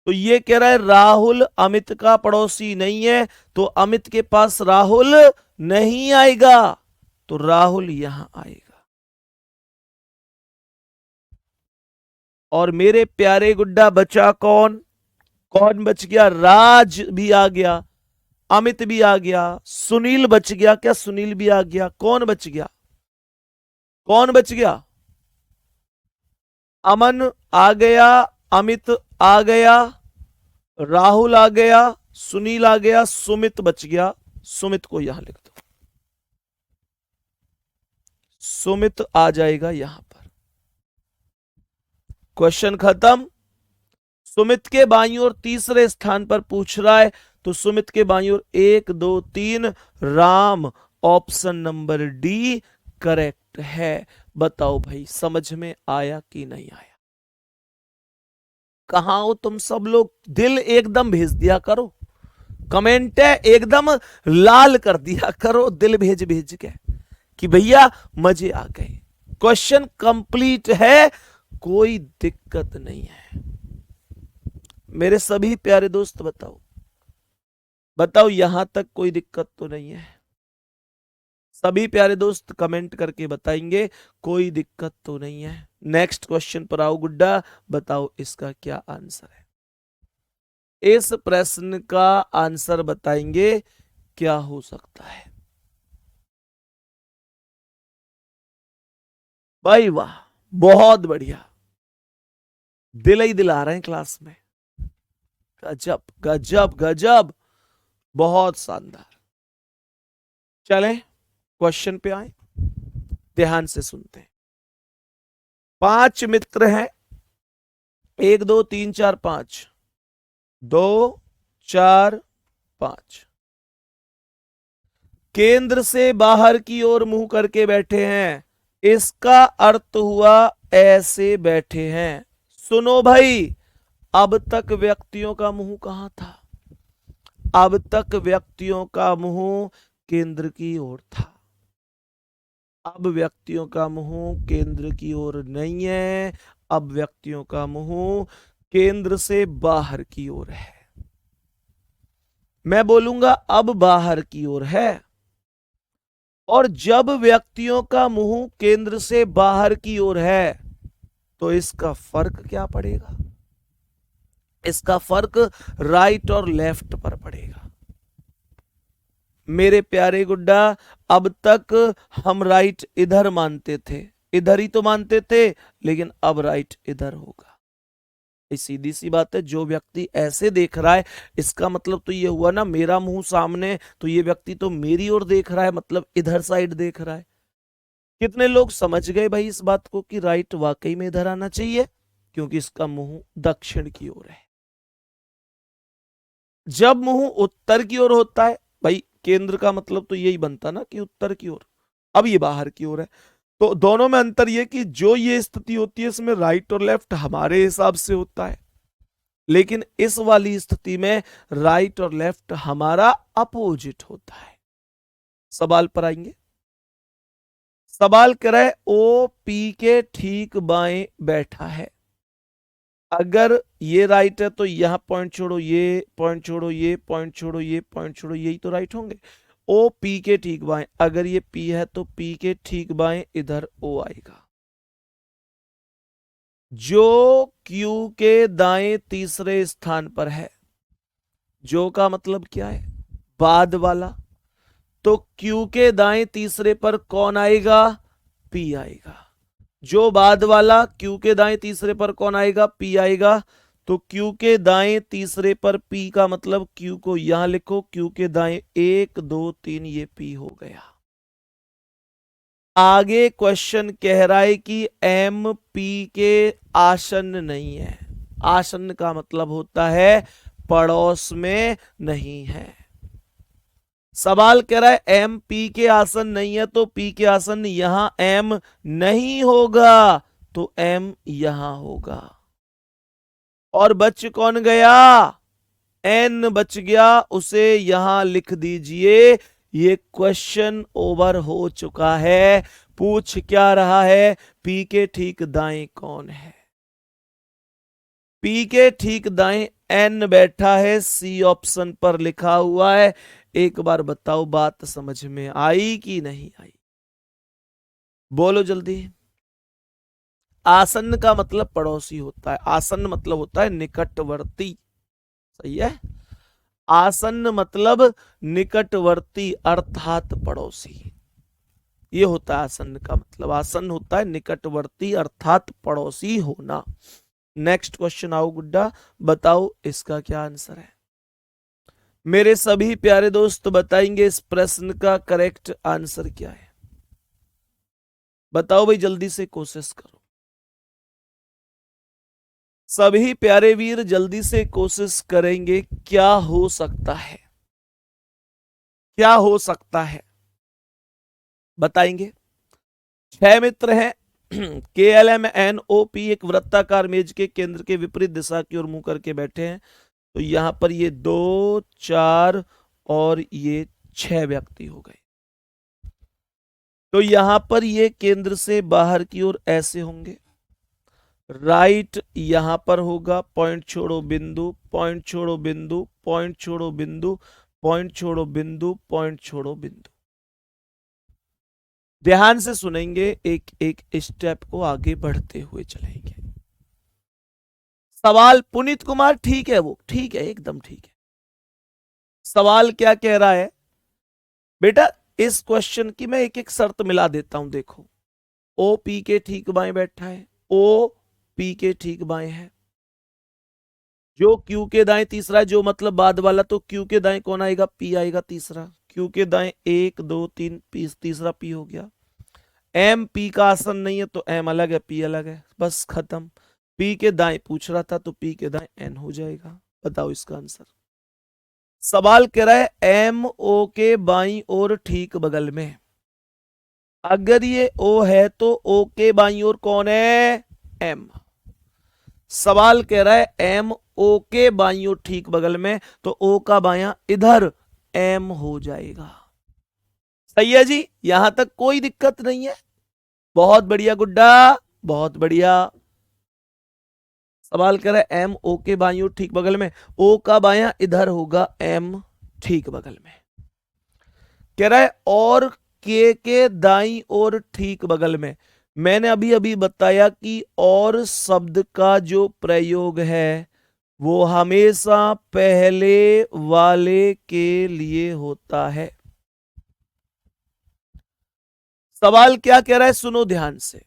तो ये कह रहा है राहुल अमित का पड़ोसी नहीं है, तो अमित के पास राहुल नहीं आएगा, तो राहुल यहां आएगा। और मेरे प्यारे गुड्डा बचा कौन? कौन बच गया? राज भी आ गया, अमित भी आ गया, सुनील बच गया। क्या सुनील भी आ गया? कौन बच गया? कौन बच गया? अमन आ गया, अमित आ गया, राहुल आ गया, सुनील आ गया, सुमित बच गया। सुमित को यहां लिख दो, सुमित आ जाएगा यहां पर। क्वेश्चन खत्म। सुमित के बाईं ओर तीसरे स्थान पर पूछ रहा है, तो सुमित के बाईं ओर 1 2 3 Ram, option number D correct है। बताओ भाई समझ में आया कि नहीं आया? कहां हो तुम सब लोग? दिल एकदम भेज दिया करो, कमेंट है एकदम लाल कर दिया करो, दिल भेज भेज के कि भैया मजे आ गए। क्वेश्चन कंप्लीट है, कोई दिक्कत नहीं है। मेरे सभी प्यारे दोस्त बताओ, बताओ यहां तक कोई दिक्कत तो नहीं है? सभी प्यारे दोस्त कमेंट करके बताएंगे कोई दिक्कत तो नहीं है। नेक्स्ट क्वेश्चन पर आओ गुड्डा, बताओ इसका क्या आंसर है? इस प्रश्न का आंसर बताएंगे क्या हो सकता है। भाई वाह, बहुत बढ़िया, दिल ही दिला रहे हैं क्लास में। गजब गजब गजब, बहुत शानदार। चलें क्वेश्चन पे आए, ध्यान से सुनते हैं। 5 मित्र हैं, 1 2 3 4 5, 2 4 5, केंद्र से बाहर की ओर मुंह करके बैठे हैं, इसका अर्थ हुआ ऐसे बैठे हैं। सुनो भाई, अब तक व्यक्तियों का मुंह कहां था? अब तक व्यक्तियों का मुंह केंद्र की ओर था, अब व्यक्तियों का मुंह केंद्र की ओर नहीं है, अब व्यक्तियों का मुंह केंद्र से बाहर की ओर है। मैं बोलूंगा अब बाहर की ओर है, और जब व्यक्तियों का मुंह केंद्र से बाहर की ओर है, तो इसका फर्क क्या पड़ेगा? इसका फर्क राइट और लेफ्ट पर पड़ेगा। मेरे प्यारे गुड्डा, अब तक हम राइट इधर मानते थे, इधर ही तो मानते थे, लेकिन अब राइट इधर होगा। सीधी सी बात है, जो व्यक्ति ऐसे देख रहा है, इसका मतलब तो ये हुआ ना, मेरा मुंह सामने, तो ये व्यक्ति तो मेरी ओर देख रहा है, मतलब इधर साइड देख रहा है। कितने लोग समझ गए भाई इस बात को कि राइट वाकई में इधर आना चाहिए, क्योंकि इसका मुंह दक्षिण की ओर है। जब मुंह उत्तर की ओर होता है, भाई केंद्र का मतलब तो यही बनता ना कि उत्तर की ओर, अब ये बाहर की ओर है, तो दोनों में अंतर ये कि जो ये स्थिति होती है इसमें राइट और लेफ्ट हमारे हिसाब से होता है, लेकिन इस वाली स्थिति में राइट और लेफ्ट हमारा अपोजिट होता है। सवाल पर आएंगे। सवाल कर रहा है ओ पी के ठीक बाएं बैठा है। अगर ये राइट है तो यहां पॉइंट छोड़ो, ये पॉइंट छोड़ो, ये पॉइंट छोड़ो, ये पॉइंट छोड़ो, यही तो राइट होंगे। ओ पी के ठीक बाएं, अगर ये पी है तो पी के ठीक बाएं इधर ओ आएगा। जो क्यू के दाएं तीसरे स्थान पर है। जो का मतलब क्या है? बाद वाला। तो क्यू के दाएं तीसरे पर कौन आएगा? पी आएगा। जो बाद वाला, क्यू के दाएं तीसरे पर कौन आएगा? पी आएगा। तो क्यू के दाएं तीसरे पर पी का मतलब क्यू को यहां लिखो, क्यू के दाएं 1 2 3, ये पी हो गया। आगे क्वेश्चन कह रहा है कि एम पी के आसन्न नहीं है। आसन्न का मतलब होता है पड़ोस में नहीं है। सवाल कह रहा है एम पी के आसन नहीं है, तो पी के आसन यहां एम नहीं होगा, तो एम यहां होगा। और बच कौन गया? एन बच गया, उसे यहां लिख दीजिए। ये क्वेश्चन ओवर हो चुका है। पूछ क्या रहा है? पी के ठीक दाएं कौन है? पी के ठीक दाएं एन बैठा है, सी ऑप्शन पर लिखा हुआ है। एक बार बताओ बात समझ में आई कि नहीं आई? बोलो जल्दी। आसन्न का मतलब पड़ोसी होता है। आसन्न मतलब होता है निकटवर्ती। सही है। आसन्न मतलब निकटवर्ती अर्थात पड़ोसी। ये होता है आसन्न का मतलब। आसन्न होता है निकटवर्ती अर्थात पड़ोसी होना। नेक्स्ट क्वेश्चन आओ गुड्डा, बताओ इसका क्या आंसर है? मेरे सभी प्यारे दोस्त बताएंगे इस प्रश्न का करेक्ट आंसर क्या है। बताओ भाई, जल्दी से कोशिश करो। सभी प्यारे वीर जल्दी से कोशिश करेंगे। क्या हो सकता है? क्या हो सकता है बताएंगे। 6 मित्र हैं। K L M N O P एक वृत्ताकार मेज के केंद्र के विपरीत दिशा की ओर मुंह करके बैठे हैं। तो यहां पर ये 2 4 और ये 6 व्यक्ति हो गए। तो यहां पर ये केंद्र से बाहर की ओर ऐसे होंगे। राइट यहां पर होगा, पॉइंट छोड़ो बिंदु, पॉइंट छोड़ो बिंदु, पॉइंट छोड़ो बिंदु, पॉइंट छोड़ो बिंदु, पॉइंट छोड़ो बिंदु। ध्यान से सुनेंगे, एक एक स्टेप को आगे बढ़ते हुए चलेंगे। सवाल पुनीत कुमार ठीक है, वो ठीक है, एकदम ठीक है। सवाल क्या कह रहा है बेटा? इस क्वेश्चन की मैं एक एक शर्त मिला देता हूं। देखो, ओ पी के ठीक बाएं बैठा है, ओ पी के ठीक बाएं है। जो क्यू के दाएं तीसरा है, जो मतलब बाद वाला, तो क्यू के दाएं कौन आएगा? पी आएगा तीसरा। क्यू के दाएं 1 2 3, पी तीसरा पी हो गया। एम पी का आसन नहीं है, तो एम अलग है, पी अलग है, बस खत्म। पी के दाएं पूछ रहा था, तो पी के दाएं एन हो जाएगा। बताओ इसका आंसर। सवाल कह रहा है एम ओ के बाईं ओर ठीक बगल में। अगर ये ओ है तो ओ के बाईं ओर कौन है? एम। सवाल कह रहा है एम ओ के बाईं ओर ठीक बगल में, तो ओ का बायां इधर एम हो जाएगा। सही है जी, यहां तक कोई दिक्कत नहीं है। बहुत बढ़िया गुड्डा, बहुत बढ़िया। सवाल कर रहा है एम ओ के बाईं ओर ठीक बगल में, ओ का बायां इधर होगा, एम ठीक बगल में। कह रहा है और के दाईं ओर ठीक बगल में। मैंने अभी अभी बताया कि और शब्द का जो प्रयोग है वो हमेशा पहले वाले के लिए होता है। सवाल क्या कह रहा है, सुनो ध्यान से।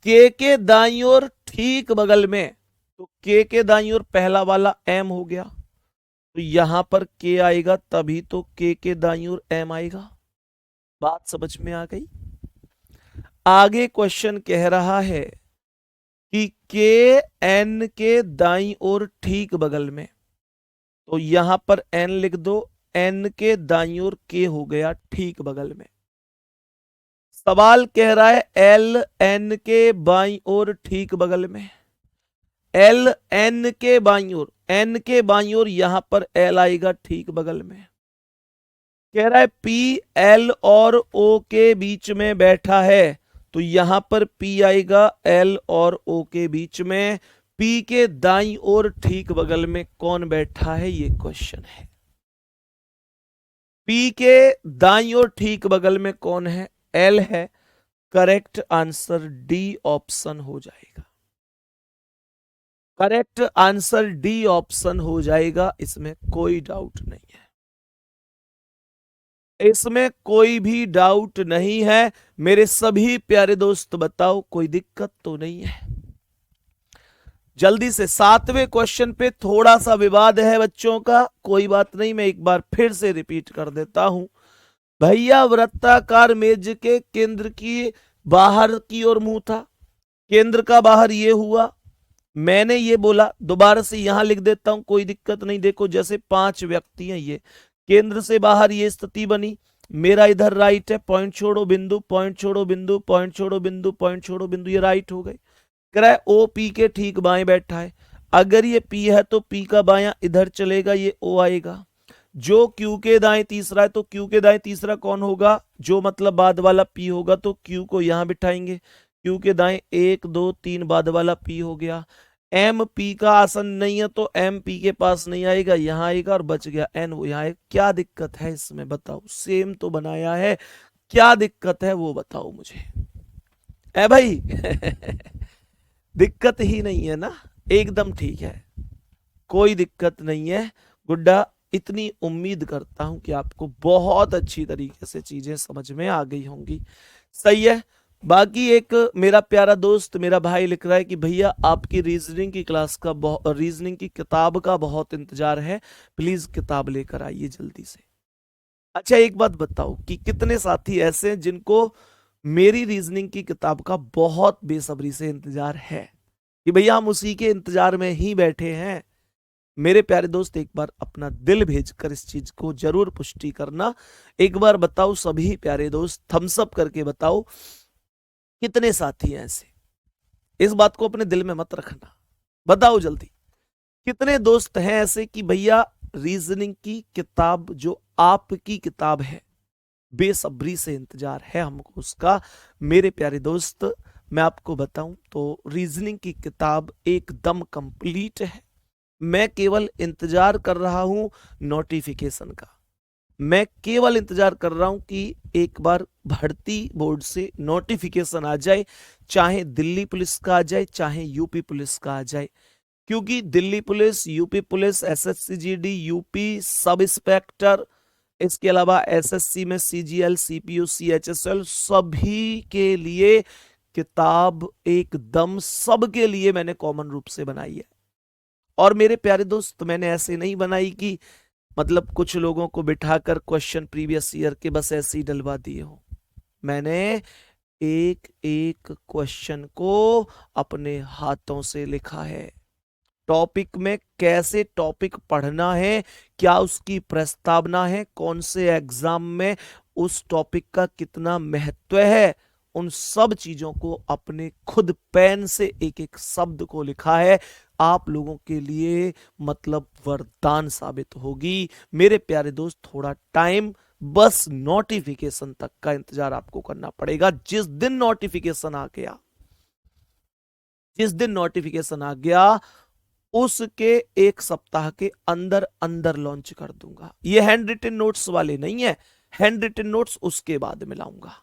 के दाईं ओर ठीक बगल में, तो के दाईं ओर पहला वाला एम हो गया, तो यहां पर के आएगा, तभी तो के दाईं ओर एम आएगा। बात समझ में आ गई? आगे क्वेश्चन कह रहा है कि के एन के दाईं ओर ठीक बगल में, तो यहां पर एन लिख दो, एन के दाईं ओर के हो गया ठीक बगल में। सवाल कह रहा है एल एन के बाईं ओर ठीक बगल में। एल एन के बाईं ओर, एन के बाईं ओर यहां पर एल आएगा ठीक बगल में। कह रहा है पी एल और ओ के बीच में बैठा है, तो यहां पर पी आएगा एल और ओ के बीच में। पी के दाईं ओर ठीक बगल में कौन बैठा है, ये क्वेश्चन है। पी के दाईं ओर ठीक बगल में कौन है? एल है। करेक्ट आंसर डी ऑप्शन हो जाएगा। करेक्ट आंसर डी ऑप्शन हो जाएगा, इसमें कोई डाउट नहीं है, इसमें कोई भी डाउट नहीं है। मेरे सभी प्यारे दोस्त बताओ, कोई दिक्कत तो नहीं है? जल्दी से 7वें क्वेश्चन पे थोड़ा सा विवाद है बच्चों का, कोई बात नहीं, मैं एक बार फिर से रिपीट कर देता हूं। भैया वृत्ताकार मेज के केंद्र की बाहर की ओर मुंह था, केंद्र का बाहर ये हुआ, मैंने ये बोला, दोबारा से यहां लिख देता हूं, कोई दिक्कत नहीं। देखो जैसे 5 व्यक्ति हैं, ये केंद्र से बाहर ये स्थिति बनी, मेरा इधर राइट है, पॉइंट छोड़ो बिंदु, पॉइंट छोड़ो बिंदु, पॉइंट छोड़ो बिंदु, पॉइंट छोड़ो बिंदु, ये राइट हो गए। कह रहा है ओ पी के ठीक बाएं बैठा है, अगर ये पी है तो पी का बायां इधर चलेगा, ये ओ आएगा। जो क्यू के दाएं तीसरा है तो क्यू के दाएं तीसरा कौन होगा, जो मतलब बाद वाला पी होगा, तो क्यू को यहां बिठाएंगे, क्यू के दाएं 1 2 3 बाद वाला पी हो गया। एम पी का आसन नहीं है तो एम पी के पास नहीं आएगा, यहां आएगा और बच गया एन, वो यहां आएगा। क्या दिक्कत है इसमें बताओ, सेम तो बनाया है, क्या दिक्कत है वो बताओ मुझे, है भाई? दिक्कत ही नहीं है ना, एकदम ठीक है, कोई दिक्कत नहीं है। गुड्डा, इतनी उम्मीद करता हूं कि आपको बहुत अच्छी तरीके से चीजें समझ में आ गई होंगी, सही है। बाकी एक मेरा प्यारा दोस्त, मेरा भाई लिख रहा है कि भैया आपकी रीजनिंग की क्लास का, रीजनिंग की किताब का बहुत इंतजार है, प्लीज किताब लेकर आइए जल्दी से। अच्छा एक बात बताओ कि कितने साथी ऐसे हैं जिनको मेरी रीजनिंग की किताब का बहुत बेसब्री से इंतजार है, कि भैया हम उसी के इंतजार में ही बैठे हैं? मेरे प्यारे दोस्त, एक बार अपना दिल भेजकर इस चीज को जरूर पुष्टि करना। एक बार बताओ सभी प्यारे दोस्त, थम्स अप करके बताओ कितने साथी हैं ऐसे। इस बात को अपने दिल में मत रखना, बताओ जल्दी, कितने दोस्त हैं ऐसे कि भैया रीजनिंग की किताब जो आपकी किताब है, बेसब्री से इंतजार है हमको उसका। मेरे प्यारे दोस्त, मैं आपको बताऊं तो रीजनिंग की किताब एकदम कंप्लीट है, मैं केवल इंतजार कर रहा हूं नोटिफिकेशन का। मैं केवल इंतजार कर रहा हूं कि एक बार भर्ती बोर्ड से नोटिफिकेशन आ जाए, चाहे दिल्ली पुलिस का आ जाए, चाहे यूपी पुलिस का आ जाए, क्योंकि Delhi police, UP police, SSC GD, UP sub inspector, इसके अलावा एसएससी में सीजीएल, सीपीयू, सीएचएसएल, सभी के लिए किताब एकदम सबके लिए मैंने कॉमन रूप से बनाई है। और मेरे प्यारे दोस्त, मैंने ऐसे नहीं बनाई कि मतलब कुछ लोगों को बिठाकर क्वेश्चन प्रीवियस ईयर के बस ऐसे ही डलवा दिए हो। मैंने एक एक क्वेश्चन को अपने हाथों से लिखा है, टॉपिक में कैसे टॉपिक पढ़ना है, क्या उसकी प्रस्तावना है, कौन से एग्जाम में उस टॉपिक का कितना महत्व है, उन सब चीजों को अपने खुद पेन से एक एक शब्द को लिखा है। आप लोगों के लिए मतलब वरदान साबित होगी। मेरे प्यारे दोस्त, थोड़ा टाइम, बस नोटिफिकेशन तक का इंतजार आपको करना पड़ेगा। जिस दिन नोटिफिकेशन आ गया, जिस दिन नोटिफिकेशन आ गया, उसके एक सप्ताह के अंदर अंदर लॉन्च कर दूंगा। ये हैंड रिटन नोट्स वाले नहीं है, हैंड रिटन नोट्स उसके बाद मिलाऊंगा।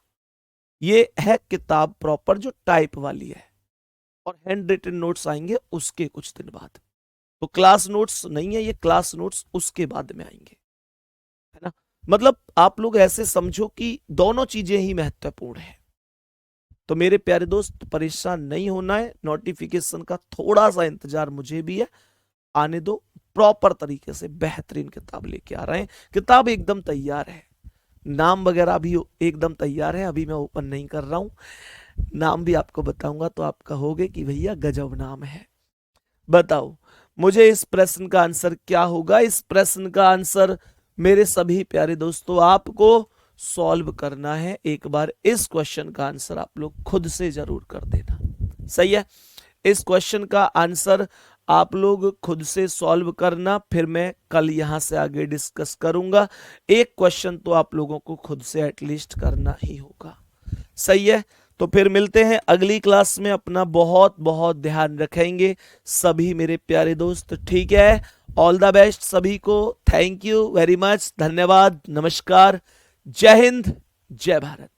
ये है किताब प्रॉपर जो टाइप वाली है, और हैंड रिटन नोट्स आएंगे उसके कुछ दिन बाद। तो क्लास नोट्स नहीं है ये, क्लास नोट्स उसके बाद में आएंगे, है ना। मतलब आप लोग ऐसे समझो कि दोनों चीजें ही महत्वपूर्ण है। तो मेरे प्यारे दोस्त, परेशान नहीं होना है, नोटिफिकेशन का थोड़ा सा इंतजार मुझे भी है, आने दो, प्रॉपर तरीके से बेहतरीन किताब लेके आ रहे हैं। किताब एकदम तैयार है, नाम वगैरह भी एकदम तैयार है, अभी मैं ओपन नहीं कर रहा हूं, नाम भी आपको बताऊंगा तो आप कहोगे कि भैया गजब नाम है। बताओ मुझे इस प्रश्न का आंसर क्या होगा। इस प्रश्न का आंसर मेरे सभी प्यारे दोस्तों आपको सॉल्व करना है। एक बार इस क्वेश्चन का आंसर आप लोग खुद से जरूर कर देना, सही है। इस क्वेश्चन का आंसर आप लोग खुद से सॉल्व करना, फिर मैं कल यहां से आगे डिस्कस करूंगा। एक क्वेश्चन तो आप लोगों को खुद से एटलीस्ट करना ही होगा, सही है। तो फिर मिलते हैं अगली क्लास में, अपना बहुत बहुत ध्यान रखेंगे सभी मेरे प्यारे दोस्त, ठीक है। ऑल द बेस्ट सभी को, थैंक यू वेरी मच, धन्यवाद, नमस्कार, जय हिंद, जय भारत।